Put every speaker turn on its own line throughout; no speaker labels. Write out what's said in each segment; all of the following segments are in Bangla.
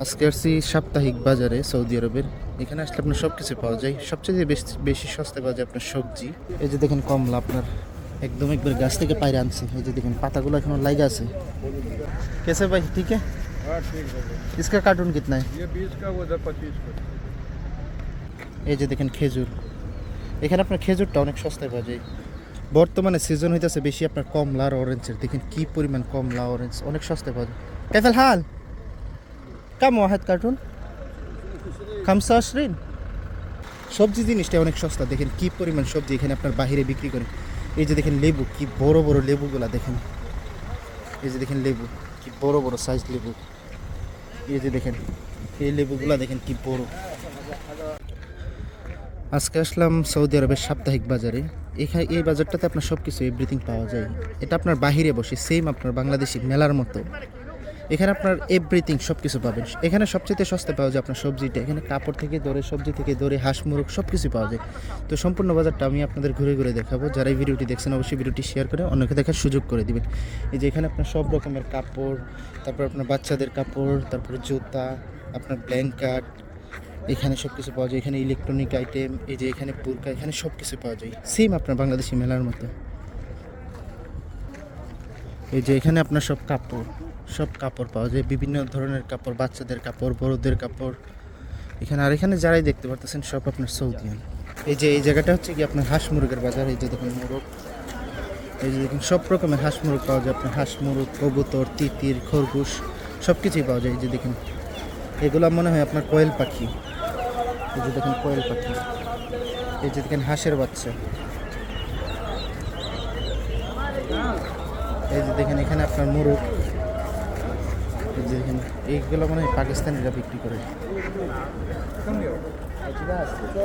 আজকে আসছি সাপ্তাহিক বাজারে সৌদি আরবের। এখানে আসলে আপনার সব কিছু পাওয়া যায়, সবচেয়ে বেশি বেশি সস্তা পাওয়া যায় আপনার সবজি। এই যে দেখেন কমলা আপনার একদম একবার গাছ থেকে পাইরে আনছে। এই যে দেখেন পাতাগুলো এখনো লাইগা আছে। कैसे भाई ठीक है?
हाँ ठीक है भाई।
इसका कार्टून कितना है?
ये 20 का वो उधर 25 का।
এই যে দেখেন খেজুর, এখানে আপনার খেজুরটা অনেক সস্তায় পাওয়া যায়। বর্তমানে সিজন হইতেছে বেশি আপনার কমলা আর অরেঞ্জের। দেখেন কি পরিমাণ কমলা অরেঞ্জ অনেক সস্তায় পাওয়া যায়। কেফাল হাল কাম ওয়াহেদ কার্টুন 25। সবজি জিনিসটা অনেক সস্তা। দেখেন কি পরিমাণ সবজি এখানে আপনার বাহিরে বিক্রি করে। এই যে দেখেন লেবু, কি বড় বড় লেবুগুলা দেখেন। এই যে দেখেন লেবু, কি বড় বড় সাইজ লেবু। এই যে দেখেন এই লেবুগুলা দেখেন কি বড়। আজকে আসলাম সৌদি আরবের সাপ্তাহিক বাজারে। এখানে এই বাজারটাতে আপনার সব কিছু এভরিথিং পাওয়া যায়। এটা আপনার বাহিরে বসে সেম আপনার বাংলাদেশি মেলার মতো। এখানে আপনার এভরিথিং সব কিছু পাবেন। এখানে সবচেয়ে সস্তা পাওয়া যায় আপনার সবজিটা। এখানে কাপড় থেকে ধরে সবজি থেকে ধরে হাঁস মুরগ সব কিছু পাওয়া যায়। তো সম্পূর্ণ বাজারটা আমি আপনাদের ঘুরে ঘুরে দেখাবো। যারা এই ভিডিওটি দেখছেন অবশ্যই ভিডিওটি শেয়ার করে অন্যকে দেখার সুযোগ করে দিবেন। এই যে এখানে আপনার সব রকমের কাপড়, তারপর আপনার বাচ্চাদের কাপড়, তারপরে জুতা, আপনার ব্ল্যাঙ্কেট, এখানে সব কিছু পাওয়া যায়। এখানে ইলেকট্রনিক আইটেম, এই যে এখানে বুরকা, এখানে সব কিছু পাওয়া যায় সেম আপনার বাংলাদেশি মেলার মতো। এই যে এখানে আপনার সব কাপড় পাওয়া যায়, বিভিন্ন ধরনের কাপড়, বাচ্চাদের কাপড়, বড়দের কাপড় এখানে। আর এখানে যারাই দেখতে পারতেছেন সব আপনার সৌদিয়ান। এই যে এই জায়গাটা হচ্ছে কি আপনার হাঁস মুরগের বাজার। এই যে দেখুন মোরগ, এই যে দেখুন সব রকমের হাঁস মুরগ পাওয়া যায়। আপনার হাঁস মুরগ, কবুতর, তিতির, খরগোশ সব কিছুই পাওয়া যায়। এই যে দেখুন এগুলো মনে হয় আপনার কোয়েল পাখি। এই যে দেখেন কোয়েল পাখি। এই যে দেখেন হাঁসের বাচ্চা। এই যে দেখেন এখানে আপনার মুরগ। এই যে দেখেন এইগুলো মনে হয় পাকিস্তানিরা বিক্রি করে।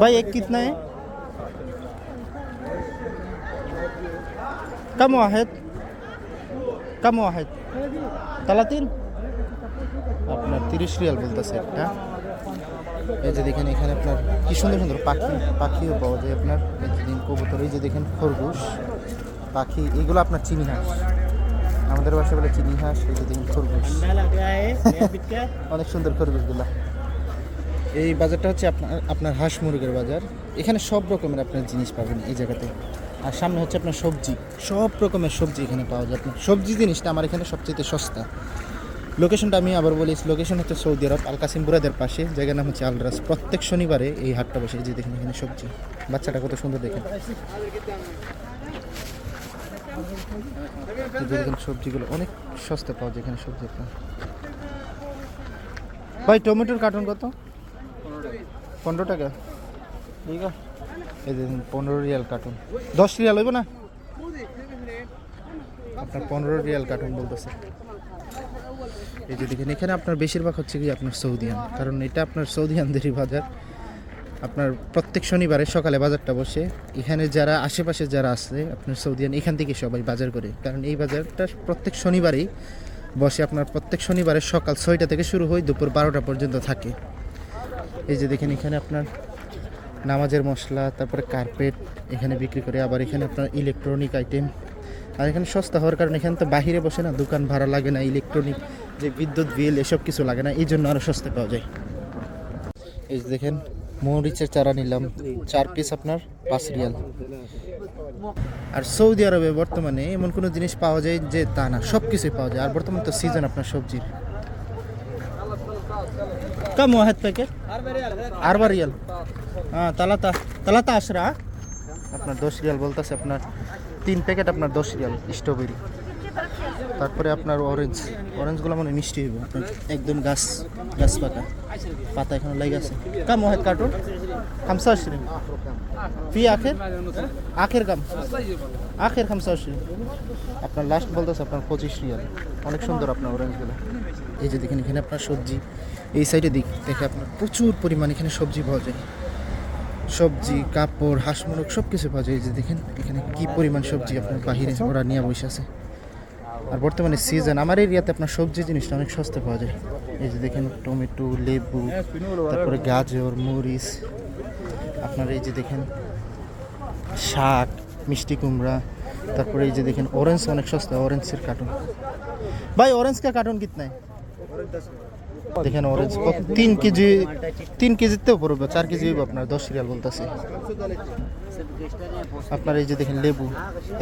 ভাই এক কিতনা है? कम वाहिद 30 আপনার 30 রিয়াল বলতেছে একটা। এই যে দেখেন এখানে আপনার কি সুন্দর সুন্দর পাখিও পাওয়া যায় আপনার। এই যে দেখেন কবুতর, এই যে দেখেন খরগোশ পাখি, এগুলো আপনার চিনি হাঁস, আমাদের বাসায় বলে চিনি হাঁস। এই যে দেখেন খরগোশ অনেক সুন্দর খরগোশগুলা। এই বাজারটা হচ্ছে আপনার হাঁস মুরগের বাজার। এখানে সব রকমের আপনার জিনিস পাবেন এই জায়গাতে। আর সামনে হচ্ছে আপনার সবজি, সব রকমের সবজি এখানে পাওয়া যায়। আপনার সবজি জিনিসটা আমার এখানে সবচেয়ে সস্তা। লোকেশনটা আমি আবার বলি, লোকেশন হচ্ছে সৌদি আরব আল কাসিম বুরাদের পাশে, জায়গার নাম হচ্ছে আলরাস। প্রত্যেক শনিবারে এই হাটটা বসে। এই যে দেখেন এখানে সবজি, বাচ্চাটা কত সুন্দর দেখেন। দেখেন সবজিগুলো অনেক সস্তা পাওয়া যায় এখানে সবজি। ভাই টমেটোর কার্টন কত? 15 টাকা। ঠিক আছে, এই দেখুন 15 রিয়াল কার্টন। 10 রিয়াল হইব না আপনার? 15 রিয়াল কার্টন বলতেছে। এই যে দেখেন এখানে আপনার বেশিরভাগ হচ্ছে কি আপনার সৌদিয়ান, কারণ এটা আপনার সৌদিয়ানদেরই বাজার। আপনার প্রত্যেক শনিবারে সকালে বাজারটা বসে। এখানে যারা আশেপাশে যারা আছে আপনার সৌদিয়ান, এখান থেকে সবাই বাজার করে, কারণ এই বাজারটা প্রত্যেক শনিবারেই বসে। আপনার প্রত্যেক শনিবারে সকাল 6টা থেকে শুরু হয়, দুপুর 12টা পর্যন্ত থাকে। এই যে দেখেন এখানে আপনার নামাজের মশলা, তারপরে কার্পেট এখানে বিক্রি করে। আবার এখানে আপনার ইলেকট্রনিক আইটেম। আর এখানে সস্তা হওয়ার কারণে এখানে তো বাহিরে বসে না, দোকান ভাড়া লাগে না, ইলেকট্রনিক যে বিদ্যুৎ বিল এসব কিছু লাগে না, এই জন্য আরও সস্তা পাওয়া যায়। এই যে দেখেন মরিচের চারা নিলাম 4 পিস আপনার 5 রিয়াল। আর সৌদি আরবে বর্তমানে এমন কোনো জিনিস পাওয়া যায় যে তা না, সব কিছুই পাওয়া যায়। আর বর্তমানে তো সিজন আপনার সবজির। কম ওয়াহেদ প্যাকেট 4 রিয়াল। হ্যাঁ তালাতা আশরা আপনার 10 রিয়াল বলতেছে। আপনার 3 প্যাকেট আপনার 10 রিয়াল স্ট্রবেরি। তারপরে আপনার অরেঞ্জগুলো মানে মিষ্টি হইব আপনার, একদম গাছ পাতা এখানে লেগে আছে। কাম ওয়াহেদ কার্টুন 25 ফি আখের কাম আখের 25 আপনার লাস্ট বলতেছে আপনার 25 রিয়াল। অনেক সুন্দর আপনার অরেঞ্জগুলো। এই যে দেখেন এখানে আপনার সবজি, এই সাইডে দেখে আপনার প্রচুর পরিমাণ এখানে সবজি পাওয়া যায়। সবজি, কাপড়, হাঁস মুরগ সব কিছু পাওয়া যায়। এই যে দেখেন এখানে কি পরিমাণ সবজি আপনার বাহিরে ওরা নিয়ে বসে আছে। আর বর্তমানে সিজন আমার এরিয়াতে আপনার সবজি জিনিসটা অনেক সস্তা পাওয়া যায়। এই যে দেখেন টমেটো, লেবু, তারপরে গাজর, মরিচ, আপনার এই যে দেখেন শাক, মিষ্টি কুমড়া, তারপরে এই যে দেখেন অরেঞ্জ অনেক সস্তা, অরেঞ্জের কার্টুন। ভাই ऑरेंज का कार्टून कितना है? দেখেন অরেঞ্জ 3 কেজি 3 কেজিতেও পড়বে, 4 কেজি হইব আপনার 10 রিয়াল বলতেছে। আপনার এই যে দেখেন লেবু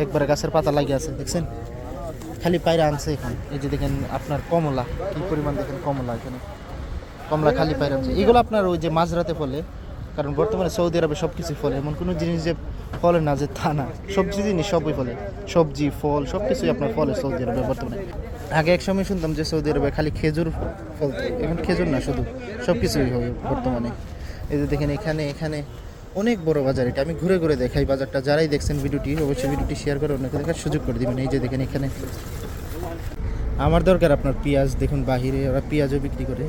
একবারে গাছের পাতা লাগিয়ে আছে, দেখছেন খালি পায়রা আনছে এখন। এই যে দেখেন আপনার কমলা, কি পরিমাণ দেখেন কমলা, এখানে কমলা খালি পায়রা আনছে। এগুলো আপনার ওই যে মাঝরাতে ফলে, কারণ বর্তমানে সৌদি আরবে সব কিছু ফলে, এমন কোনো জিনিস যে ফলে না যে তা না, সবজি জিনিস সবই ফলে, সবজি ফল সব কিছুই আপনার ফলে সৌদি আরবে বর্তমানে। আগে এক সময় শুনতাম যে সৌদি আরবে খালি খেজুর ফলতো, এখন খেজুর না শুধু সব কিছুই হবে বর্তমানে। এই যে দেখেন এখানে এখানে অনেক বড় বাজার, এটা আমি ঘুরে ঘুরে দেখাই বাজারটা। যারাই দেখছেন ভিডিওটি অবশ্যই ভিডিওটি শেয়ার করে অন্যকে দেখার সুযোগ করে দিবেন। এই যে দেখেন এখানে আমার দরকার আপনার পেঁয়াজ, দেখুন বাহিরে ওরা পেঁয়াজও বিক্রি করে।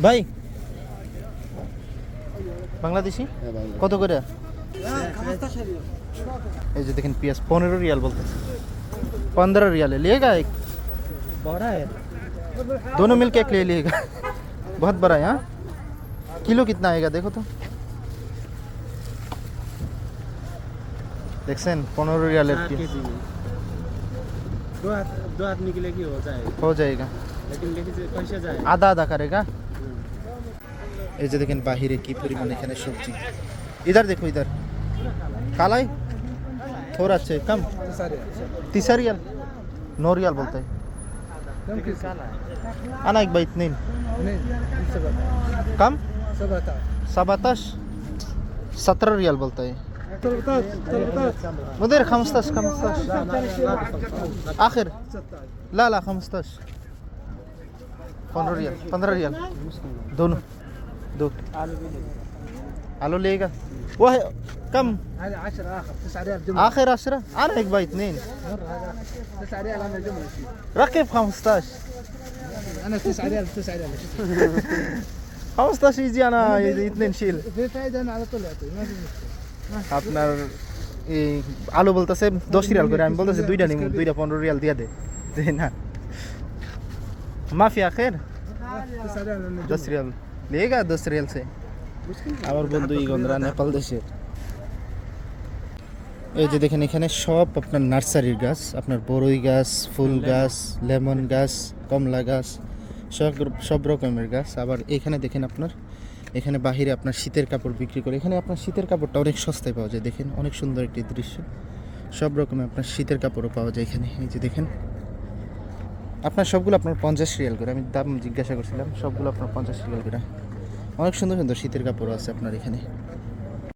ভাই বাংলাদেশি কত করে? এই যে দেখেন পেঁয়াজ 15 रियाल बोलते हैं, 15 रियाल है। लेगा एक बड़ा है, दोनों मिलके एक ले लिएगा। बहुत बड़ा है। हाँ किलो कितना आएगा देखो तो, देखसेन 15 रियाल है।
दो आदमी के लिए की
हो जाएगा,
लेकिन लेके पैसे जाए
आधा आधा करेगा। এই যে দেখেন বাহিরে কি পরিমাণ এখানে সবজি। इधर देखो इधर काला है थोड़ा अच्छे कम 30 रियाल 9 रियाल बोलते हैं। आना एक बाइट नहीं कम 17 17 रियाल बोलता है। مدير 15 آخر لا لا 15 15 रियाल 15 रियाल दोनों दो। आलू लेगा वो है कम
10 اخر 9 ريال
آخر 10 أنا एक बाइट नहीं
9 ريال انا جمله
ركب 15
انا 9 ريال 9 ريال
15 يجي أنا اثنين شيل।
في فايده انا على طول اعطي ما في مشكله
আপনার এই আলু বলতেছে 10 রিয়াল করে, আমি বলতেছি দুইটা নিব, দুইটা 15 রিয়াল দিয়ে দে তাই না। মাফি আখের
9 ريال
10 रियाल लेगा 10 रियाल से। আমার বন্ধু ইগন্দ্রা নেপাল দেশের। এই যে দেখেন এখানে সব আপনার নার্সারির গাছ, আপনার বড়ই গাছ, ফুল গাছ, লেমন গাছ, কমলা গাছ, সব রকমের গাছ। আবার এখানে দেখেন আপনার এখানে বাহিরে আপনার শীতের কাপড় বিক্রি করে। এখানে আপনার শীতের কাপড়টা অনেক সস্তায় পাওয়া যায়, দেখেন অনেক সুন্দর একটি দৃশ্য। সব রকমের আপনার শীতের কাপড়ও পাওয়া যায় এখানে। এই যে দেখেন আপনার সবগুলো আপনার 50 রিয়াল করে, আমি দাম জিজ্ঞাসা করছিলাম, সবগুলো আপনার 50 রিয়াল করে। অনেক সুন্দর সুন্দর শীতের কাপড় আছে আপনার এখানে।